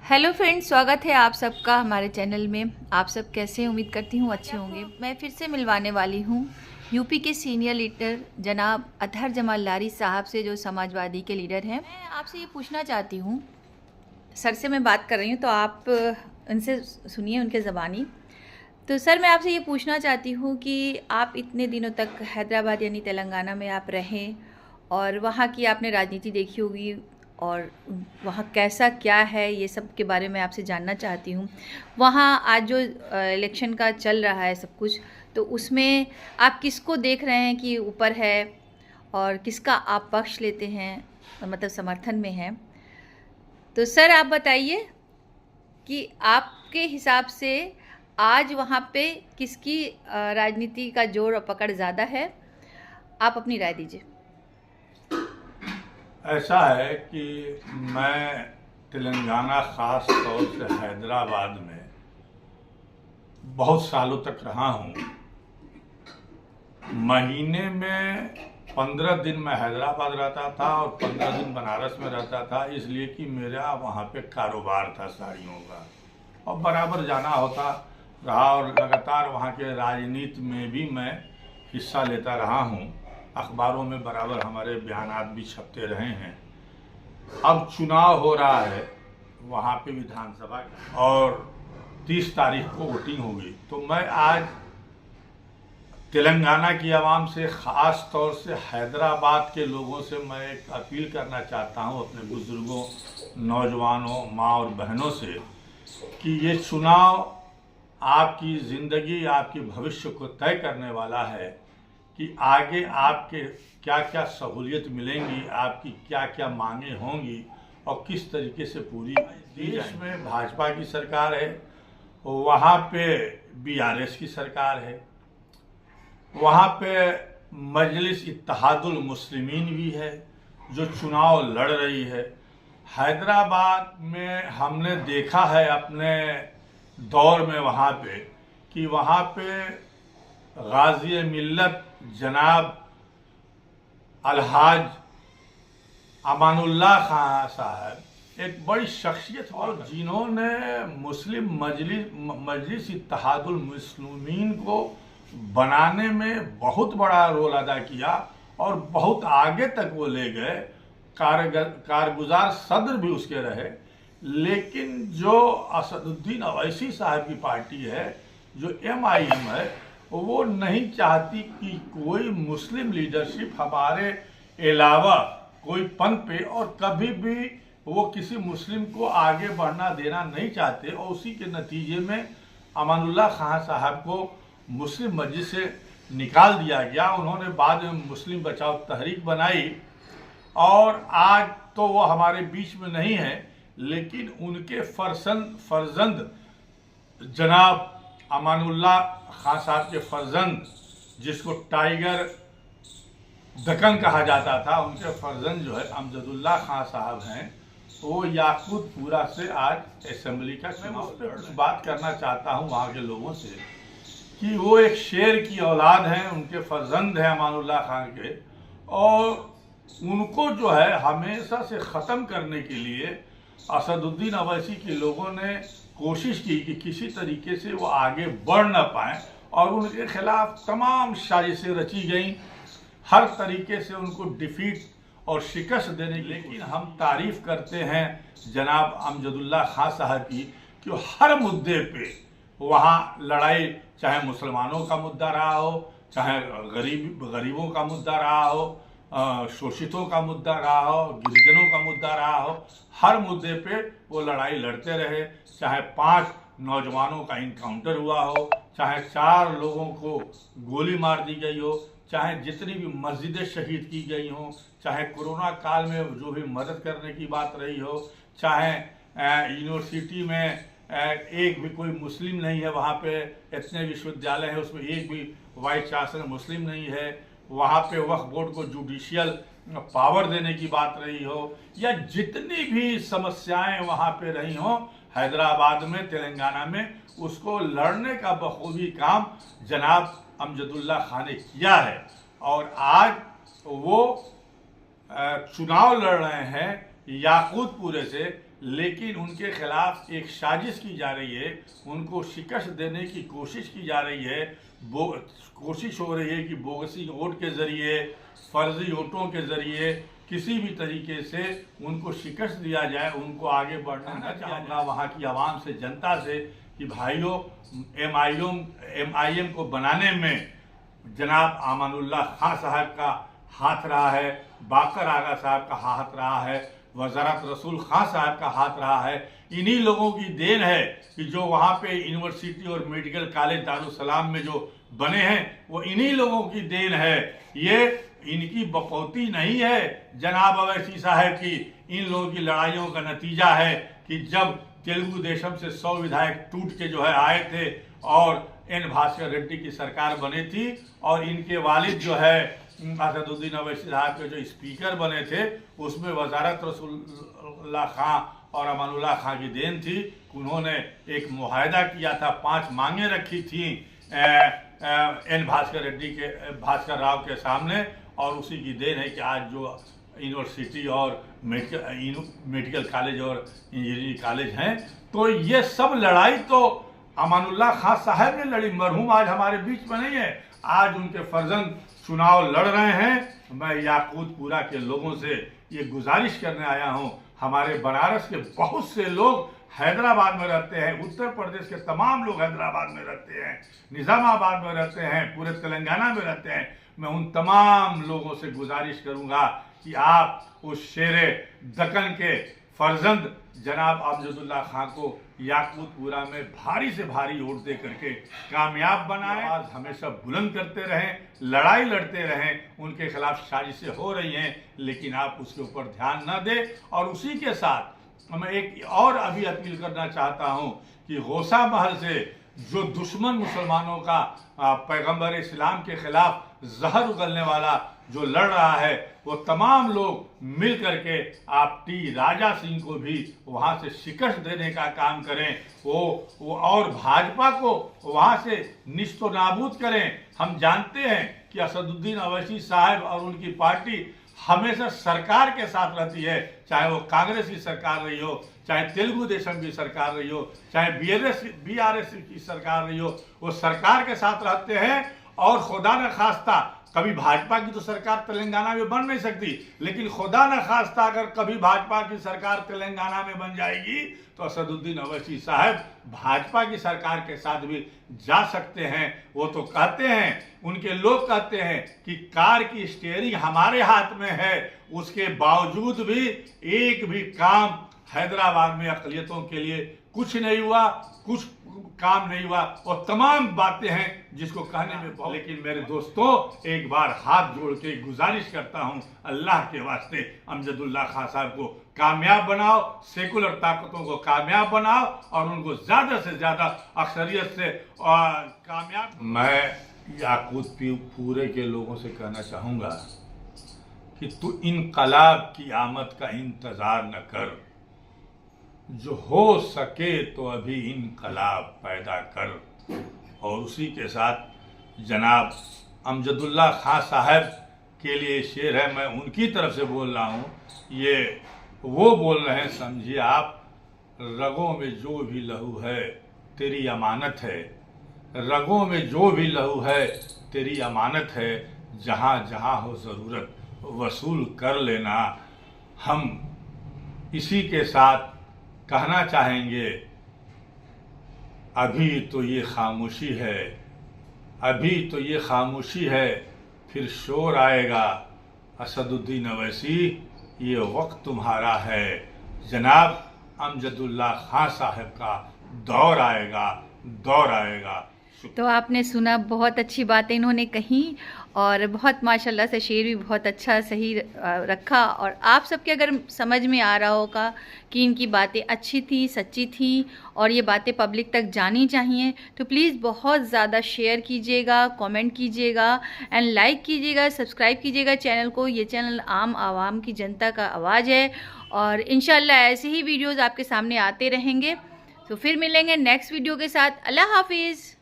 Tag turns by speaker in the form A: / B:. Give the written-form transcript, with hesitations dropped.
A: Hello friends, स्वागत है आप सबका हमारे चैनल में। आप सब कैसे हैं? उम्मीद करती हूँ अच्छे होंगे। मैं फिर से मिलवाने वाली हूँ यूपी के सीनियर लीडर जनाब अतहर जमाल लारी साहब से, जो समाजवादी के लीडर हैं। मैं आपसे ये पूछना चाहती हूँ, सर से मैं बात कर रही हूँ तो आप उनसे सुनिए, उनके ज़बानी। तो सर, मैं आपसे ये पूछना चाहती हूँ कि आप इतने दिनों तक हैदराबाद यानी तेलंगाना में आप रहें और वहाँ की आपने राजनीति देखी होगी और वहाँ कैसा क्या है, ये सब के बारे में आपसे जानना चाहती हूँ। वहाँ आज जो इलेक्शन का चल रहा है सब कुछ, तो उसमें आप किसको देख रहे हैं कि ऊपर है और किसका आप पक्ष लेते हैं, मतलब समर्थन में हैं? तो सर आप बताइए कि आपके हिसाब से आज वहाँ पे किसकी राजनीति का जोर और पकड़ ज़्यादा है? आप अपनी राय दीजिए।
B: ऐसा है कि मैं तेलंगाना ख़ास तौर से हैदराबाद में बहुत सालों तक रहा हूँ। महीने में 15 दिन मैं हैदराबाद रहता था और 15 दिन बनारस में रहता था, इसलिए कि मेरा वहाँ पे कारोबार था साड़ियों का और बराबर जाना होता रहा और लगातार वहाँ के राजनीति में भी मैं हिस्सा लेता रहा हूँ। अखबारों में बराबर हमारे बयानात भी छपते रहे हैं। अब चुनाव हो रहा है वहाँ पे विधानसभा का और 30 तारीख को वोटिंग होगी, तो मैं आज तेलंगाना की आवाम से, ख़ास तौर से हैदराबाद के लोगों से मैं एक अपील करना चाहता हूँ, अपने बुज़ुर्गों, नौजवानों, माँ और बहनों से, कि ये चुनाव आपकी ज़िंदगी, आपके भविष्य को तय करने वाला है कि आगे आपके क्या क्या सहूलियत मिलेंगी, आपकी क्या क्या मांगे होंगी और किस तरीके से पूरी। देश में भाजपा की सरकार है, वहाँ पे बीआरएस की सरकार है, वहाँ पे मजलिस इत्तेहादुल मुस्लिमीन भी है जो चुनाव लड़ रही है। हैदराबाद में हमने देखा है अपने दौर में वहाँ पे कि वहाँ पे गाजी मिल्लत जनाब अलहाज अमानुल्लाह खान साहब एक बड़ी शख्सियत और जिन्होंने मुस्लिम मजलिस इत्तेहादुल मुस्लिमीन को बनाने में बहुत बड़ा रोल अदा किया और बहुत आगे तक वो ले गए। कारगुजार सदर भी उसके रहे। लेकिन जो असदुद्दीन अवैसी साहब की पार्टी है, जो MIM है, वो नहीं चाहती कि कोई मुस्लिम लीडरशिप हमारे अलावा कोई पन पे, और कभी भी वो किसी मुस्लिम को आगे बढ़ना देना नहीं चाहते। और उसी के नतीजे में अमानुल्लाह खान साहब को मुस्लिम मस्जिद से निकाल दिया गया। उन्होंने बाद में मुस्लिम बचाओ तहरीक बनाई और आज तो वो हमारे बीच में नहीं है, लेकिन उनके फर्जंद जनाब अमानुल्लाह खान साहब के फर्जंद, जिसको टाइगर दक्कन कहा जाता था, उनके फर्जंद जो है अमजदुल्लाह खान साहब हैं, वो याकूतपुरा से आज असेंबली का चुनाव। कुछ बात करना चाहता हूँ वहाँ के लोगों से कि वो एक शेर की औलाद हैं, उनके फर्जंद हैं अमानुल्लाह खान के, और उनको जो है हमेशा से ख़त्म करने के लिए असदुद्दीन अवैसी के लोगों ने कोशिश की कि किसी तरीके से वो आगे बढ़ ना पाए और उनके खिलाफ तमाम साजिशें रची गई, हर तरीके से उनको डिफीट और शिकस्त देने की। लेकिन हम तारीफ़ करते हैं जनाब अमजदुल्लाह खान साहब की कि हर मुद्दे पे वहाँ लड़ाई, चाहे मुसलमानों का मुद्दा रहा हो, चाहे गरीबों का मुद्दा रहा हो, शोषितों का मुद्दा रहा हो, गिरिजनों का मुद्दा रहा हो, हर मुद्दे पे वो लड़ाई लड़ते रहे। चाहे 5 नौजवानों का इनकाउंटर हुआ हो, चाहे 4 लोगों को गोली मार दी गई हो, चाहे जितनी भी मस्जिदें शहीद की गई हों, चाहे कोरोना काल में जो भी मदद करने की बात रही हो, चाहे यूनिवर्सिटी में एक भी कोई मुस्लिम नहीं है, वहाँ पे इतने विश्वविद्यालय हैं उसमें एक भी वाइस चांसलर मुस्लिम नहीं है, वहाँ पे वक्फ बोर्ड को जुडिशियल पावर देने की बात रही हो, या जितनी भी समस्याएं वहाँ पे रही हों हैदराबाद में, तेलंगाना में, उसको लड़ने का बखूबी काम जनाब अमजदुल्लाह खान ने किया है। और आज वो चुनाव लड़ रहे हैं याकूतपुरे से, लेकिन उनके खिलाफ एक साजिश की जा रही है, उनको शिकस्त देने की कोशिश की जा रही है। वो कोशिश हो रही है कि बोगसी वोट के ज़रिए, फर्जी वोटों के ज़रिए किसी भी तरीके से उनको शिकस्त दिया जाए, उनको आगे बढ़ना न चाहूँगा वहाँ की आवाम से, जनता से कि भाइयों, MIM को बनाने में जनाब अमानुल्लाह खां साहब का हाथ रहा है, बाकर आगा साहब का हाथ रहा है, वज़ारत रसूल खां साहब का हाथ रहा है। इन्हीं लोगों की देन है कि जो वहाँ पे यूनिवर्सिटी और मेडिकल कॉलेज दारुसलाम में जो बने हैं वो इन्हीं लोगों की देन है। ये इनकी बकौती नहीं है जनाब अवैसी साहब की, इन लोगों की लड़ाइयों का नतीजा है कि जब तेलुगु देशम से 100 विधायक टूट के जो है आए थे और N भास्कर रेड्डी की सरकार बनी थी और इनके वालिद जो है असदुद्दीन अवैसी साहब के जो स्पीकर बने थे, उसमें वज़ारत रसूलुल्लाह खां और अमानुल्लाह खां की देन थी। उन्होंने एक मुआहदा किया था, 5 मांगें रखी थी N भास्कर राव के सामने, और उसी की देन है कि आज जो यूनिवर्सिटी और मेडिकल कॉलेज और इंजीनियरिंग कॉलेज हैं। तो ये सब लड़ाई तो अमानुल्लाह खां साहब ने लड़ी। मरहूम आज हमारे बीच में नहीं है, आज उनके फर्जंद चुनाव लड़ रहे हैं। मैं याकूतपुरा के लोगों से ये गुजारिश करने आया हूँ, हमारे बनारस के बहुत से लोग हैदराबाद में रहते हैं, उत्तर प्रदेश के तमाम लोग हैदराबाद में रहते हैं, निज़ामाबाद में रहते हैं, पूरे तेलंगाना में रहते हैं। मैं उन तमाम लोगों से गुजारिश करूंगा कि आप उस शेरे दक्कन के फर्जंद जनाब अमजदुल्ला खां को याकूतपुरा में भारी से भारी वोट दे करके कामयाब बनाएं। आज हमेशा बुलंद करते रहें, लड़ाई लड़ते रहें। उनके खिलाफ साजिशें हो रही हैं, लेकिन आप उसके ऊपर ध्यान न दें। और उसी के साथ मैं एक और अभी अपील करना चाहता हूं कि गौसा महल से जो दुश्मन मुसलमानों का पैगंबर इस्लाम के खिलाफ जहर उगलने वाला जो लड़ रहा है, वो तमाम लोग मिल करके आप टी राजा सिंह को भी वहाँ से शिकस्त देने का काम करें, वो और भाजपा को वहाँ से निस्तो नाबूद करें। हम जानते हैं कि असदुद्दीन अवैसी साहब और उनकी पार्टी हमेशा सरकार के साथ रहती है, चाहे वो कांग्रेस की सरकार रही हो, चाहे तेलुगु देशम की सरकार रही हो, चाहे BRS की सरकार रही हो, वो सरकार के साथ रहते हैं। और खुदा न खास्ता कभी भाजपा की तो सरकार तेलंगाना में बन नहीं सकती, लेकिन खुदा न खास्ता अगर कभी भाजपा की सरकार तेलंगाना में बन जाएगी तो असदुद्दीन अवैसी साहब भाजपा की सरकार के साथ भी जा सकते हैं। वो तो कहते हैं, उनके लोग कहते हैं कि कार की स्टीयरिंग हमारे हाथ में है, उसके बावजूद भी एक भी काम हैदराबाद में अक़लियतों के लिए कुछ नहीं हुआ, कुछ काम नहीं हुआ। और तमाम बातें हैं जिसको कहने में बहुत, लेकिन मेरे दोस्तों एक बार हाथ जोड़ के गुजारिश करता हूं, अल्लाह के वास्ते अमजदुल्ला खां साहब को कामयाब बनाओ, सेकुलर ताकतों को कामयाब बनाओ और उनको ज्यादा से ज्यादा अक्सरियत से कामयाब। मैं याकूतपुरे के लोगों से कहना चाहूँगा कि तू इनकलाब की आमद का इंतज़ार न कर, जो हो सके तो अभी इनकलाब पैदा कर। और उसी के साथ जनाब अमजदुल्ला खां साहब के लिए शेर है, मैं उनकी तरफ से बोल रहा हूँ, ये वो बोल रहे हैं, समझिए आप, रगों में जो भी लहू है तेरी अमानत है, रगों में जो भी लहू है तेरी अमानत है, जहाँ जहाँ हो ज़रूरत वसूल कर लेना। हम इसी के साथ कहना चाहेंगे, अभी तो ये खामोशी है, अभी तो ये खामोशी है, फिर शोर आएगा। असदुद्दीन अवैसी, ये वक्त तुम्हारा है, जनाब अमजदुल्ला खां साहब का दौर आएगा, दौर आएगा।
A: तो आपने सुना, बहुत अच्छी बातें इन्होंने कही और बहुत माशाल्लाह से शेर भी बहुत अच्छा सही रखा। और आप सबके अगर समझ में आ रहा होगा कि इनकी बातें अच्छी थी, सच्ची थी और ये बातें पब्लिक तक जानी चाहिए, तो प्लीज़ बहुत ज़्यादा शेयर कीजिएगा, कमेंट कीजिएगा एंड लाइक कीजिएगा, सब्सक्राइब कीजिएगा चैनल को। ये चैनल आम आवाम की जनता का आवाज़ है और इंशाल्लाह ऐसे ही वीडियोज़ आपके सामने आते रहेंगे। तो फिर मिलेंगे नेक्स्ट वीडियो के साथ। अल्लाह हाफिज़।